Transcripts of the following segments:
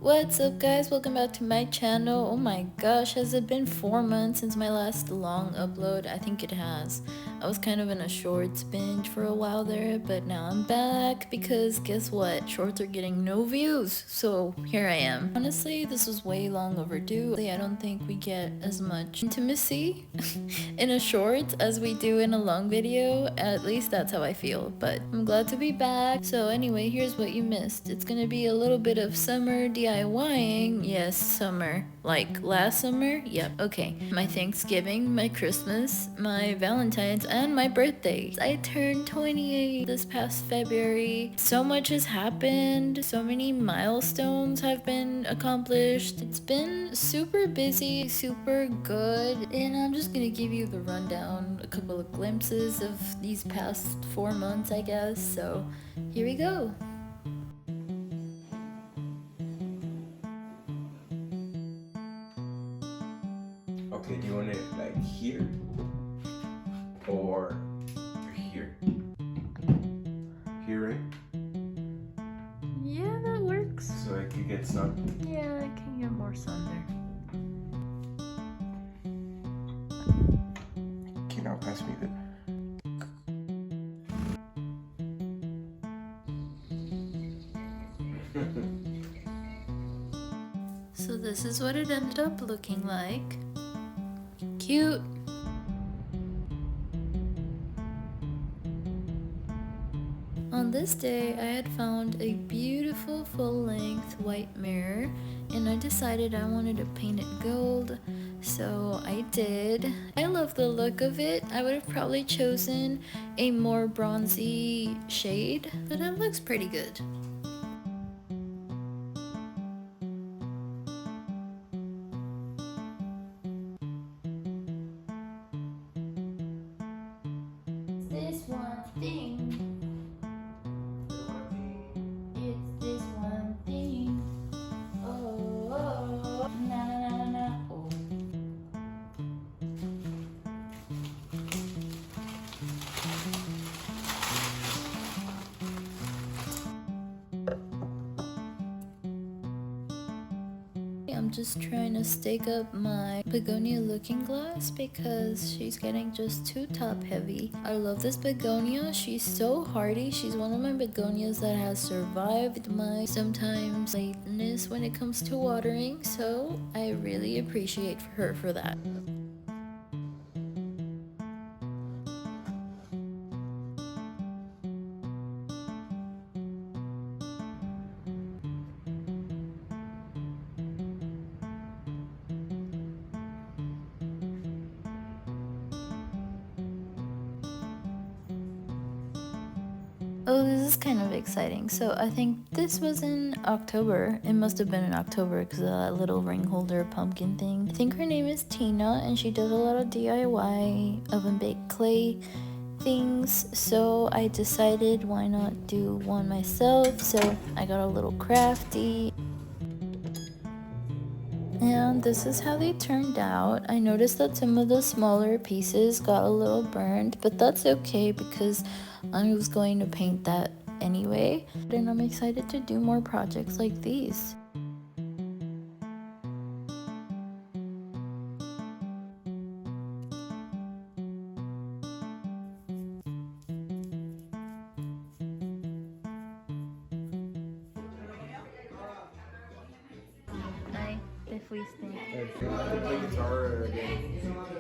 What's up guys, welcome back to my channel. Oh my gosh, has it been 4 months since my last long upload? I think it has. I was kind of in a shorts binge for a while there, but now I'm back because guess what? Shorts are getting no views, so here I am. Honestly, this was way long overdue. I don't think we get as much intimacy in a short as we do in a long video. At least that's how I feel, but I'm glad to be back. So anyway, here's what you missed. It's gonna be a little bit of summer DIYing. Yes, summer. Like last summer? Yep, okay. My Thanksgiving, my Christmas, my Valentine's, and my birthday. I turned 28 this past February. So much has happened. So many milestones have been accomplished. It's been super busy, super good, and I'm just gonna give you the rundown, a couple of glimpses of these past 4 months, I guess. So here we go. Okay, do you want it like here or here? Here, right? Yeah, that works. So I could get sun? Yeah, I can get more sun there. Okay, now pass me the... So this is what it ended up looking like. Cute. On this day, I had found a beautiful full-length white mirror, and I decided I wanted to paint it gold, so I did. I love the look of it. I would have probably chosen a more bronzy shade, but it looks pretty good. This one thing. It's this one thing. Oh, oh, na na na na na. Oh. I'm just trying to stake up my begonia looking glass because she's getting just too top heavy. I love this begonia. She's so hardy. She's one of my begonias that has survived my sometimes lateness when it comes to watering, so I really appreciate her for that. Oh, this is kind of exciting. So I think this was in October. It must have been in October because of that little ring holder pumpkin thing. I think her name is Tina, and she does a lot of DIY oven baked clay things. So I decided why not do one myself. So I got a little crafty. And this is how they turned out. I noticed that some of the smaller pieces got a little burned, but that's okay because I was going to paint that anyway. And I'm excited to do more projects like these. Hi, if we stay. I can play guitar again. If you want to.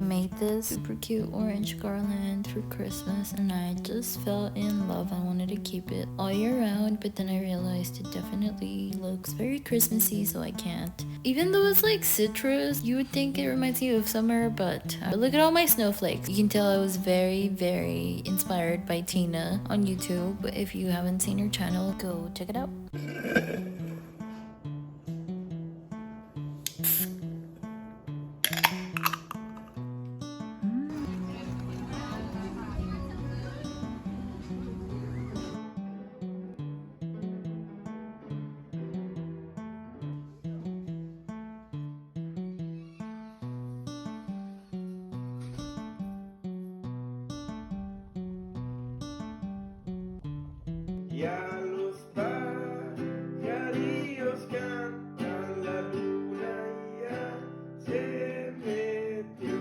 Made this super cute orange garland for Christmas and I just fell in love. I wanted to keep it all year round, but then I realized it definitely looks very Christmassy, so I can't. Even though it's like citrus, you would think it reminds you of summer, but look at all my snowflakes. You can tell I was very inspired by Tina on YouTube. If you haven't seen her channel, go check it out. Ya los pajarillos cantan, la luna ya se metió.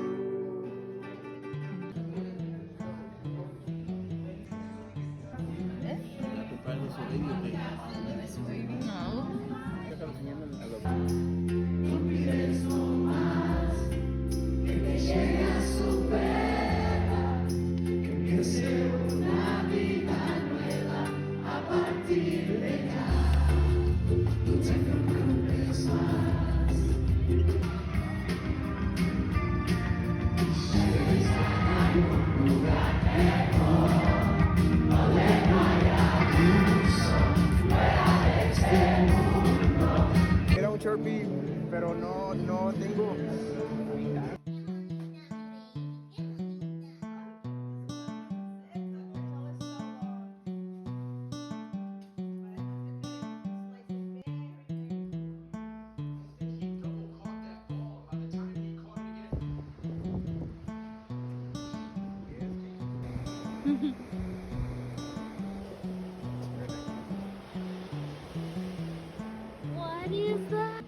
Era un Sharpie, pero no tengo. What is that?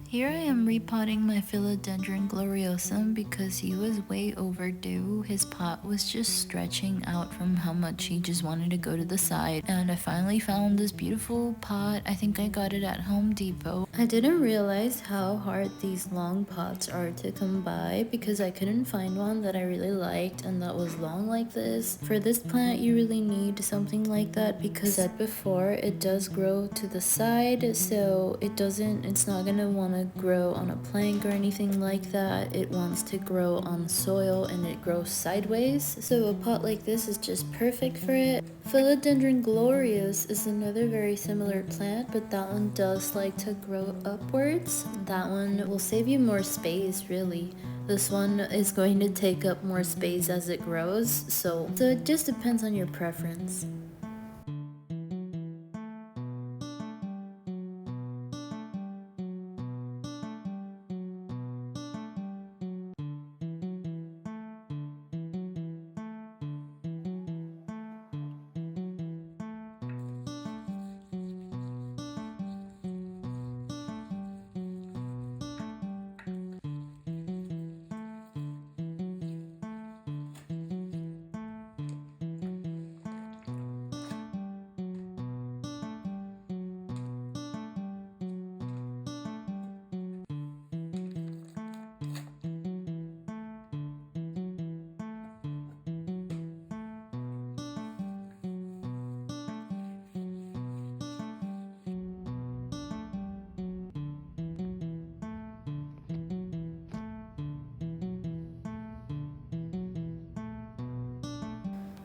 Here I am repotting my philodendron gloriosum because he was way overdue. His pot was just stretching out from how much he just wanted to go to the side. And I finally found this beautiful pot. I think I got it at Home Depot. I didn't realize how hard these long pots are to come by because I couldn't find one that I really liked and that was long like this. For this plant, you really need something like that because as I said before, it does grow to the side, so it's not gonna want to grow on a plank or anything like that. It wants to grow on soil and it grows sideways, so a pot like this is just perfect for it. Philodendron glorious is another very similar plant, but that one does like to grow upwards. That one will save you more space, really. This one is going to take up more space as it grows, so it just depends on your preference.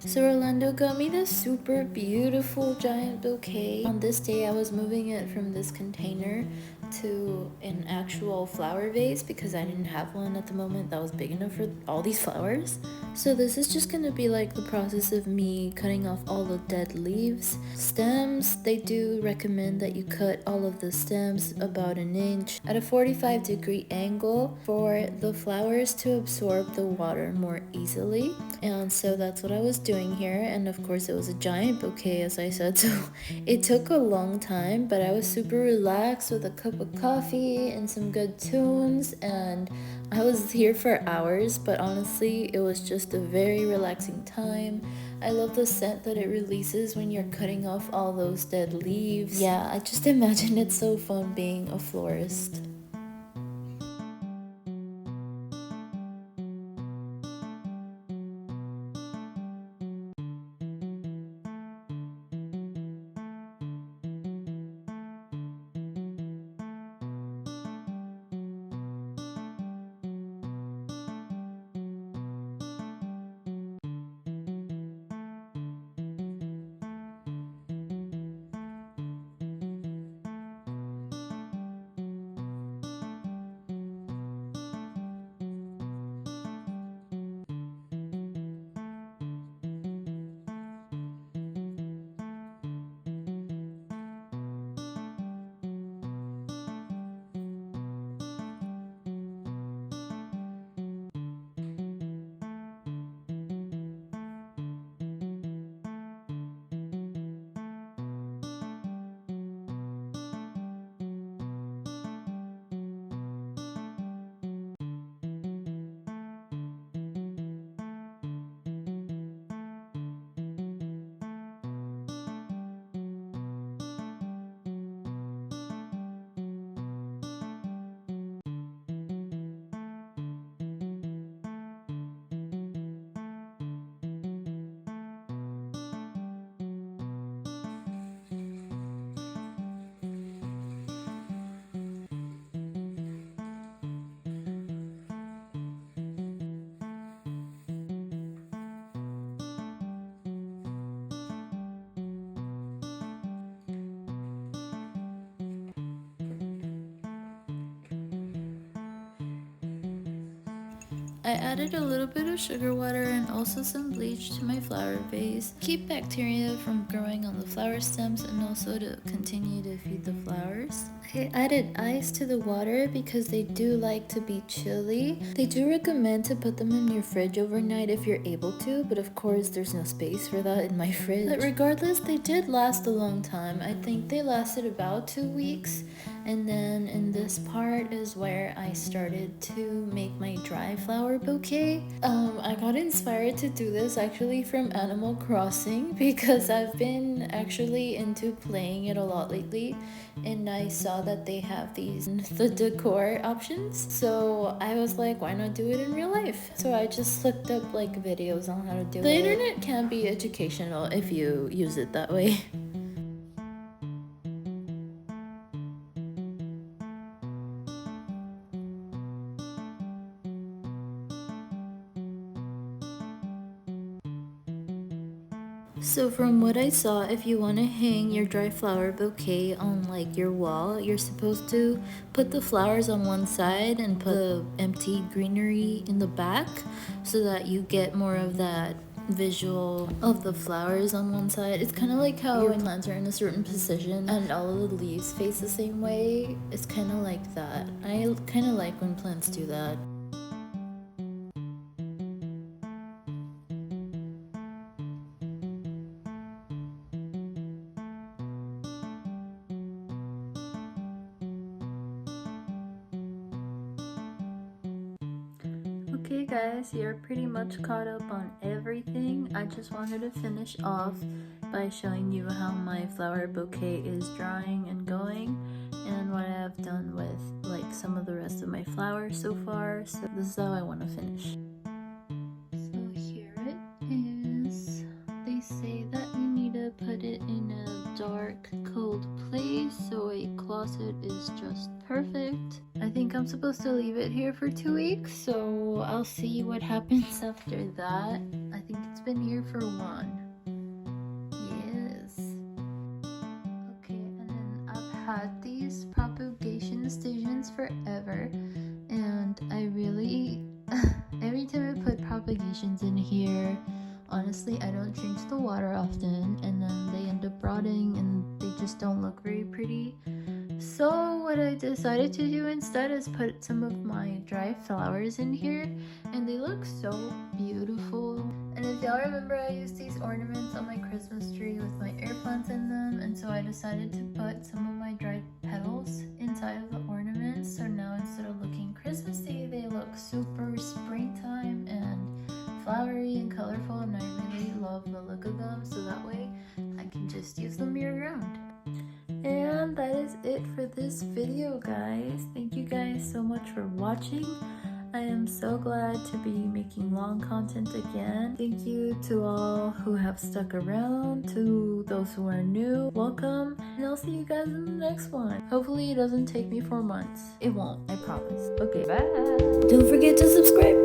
So Orlando got me this super beautiful giant bouquet. On this day I was moving it from this container to an actual flower vase because I didn't have one at the moment that was big enough for all these flowers. So this is just gonna be like the process of me cutting off all the dead leaves. Stems, they do recommend that you cut all of the stems about an inch at a 45-degree angle for the flowers to absorb the water more easily. And so that's what I was doing here, and of course it was a giant bouquet as I said, so it took a long time, but I was super relaxed with a cup of coffee and some good tunes, and I was here for hours, but honestly, it was just a very relaxing time. I love the scent that it releases when you're cutting off all those dead leaves. Yeah, I just imagine it's so fun being a florist. I added a little bit of sugar water and also some bleach to my flower vase. Keep bacteria from growing on the flower stems and also to continue to feed the flowers. I added ice to the water because they do like to be chilly. They do recommend to put them in your fridge overnight if you're able to, but of course there's no space for that in my fridge. But regardless, they did last a long time. I think they lasted about 2 weeks. And then in this part is where I started to make my dry flower bouquet. I got inspired to do this actually from Animal Crossing because I've been actually into playing it a lot lately, and I saw that they have the decor options. So I was like, why not do it in real life? So I just looked up like videos on how to do it. The internet can be educational if you use it that way. So from what I saw, if you want to hang your dry flower bouquet on like your wall, you're supposed to put the flowers on one side and put the empty greenery in the back so that you get more of that visual of the flowers on one side. It's kind of like how your plants are in a certain position and all of the leaves face the same way. It's kind of like that. I kind of like when plants do that. Okay guys, you're pretty much caught up on everything. I just wanted to finish off by showing you how my flower bouquet is drying and going and what I have done with like some of the rest of my flowers so far. So this is how I want to finish. So here it is. They say that you need to put it in a dark, cold place, so a closet is just perfect. I think I'm supposed to leave it here for 2 weeks, so I'll see what happens after that. I think it's been here for 1. Yes. Okay, and then I've had these propagation stations forever, and I really every time I put propagations in here, honestly, I don't change the water often, and then they end up rotting and they just don't look very pretty. So what I decided to do instead is put some of my dry flowers in here, and they look so beautiful. And if y'all remember, I used these ornaments on my Christmas tree with my air plants in them, and so I decided to put some of my dried petals inside of the ornaments. So now instead of looking Christmassy, they look chunk of them so that way I can just use them year round. And that is it for this video, guys. Thank you guys so much for watching. I am so glad to be making long content again. Thank you to all who have stuck around, to those who are new, welcome, and I'll see you guys in the next one. Hopefully it doesn't take me 4 months. It won't, I promise. Okay, bye. Don't forget to subscribe.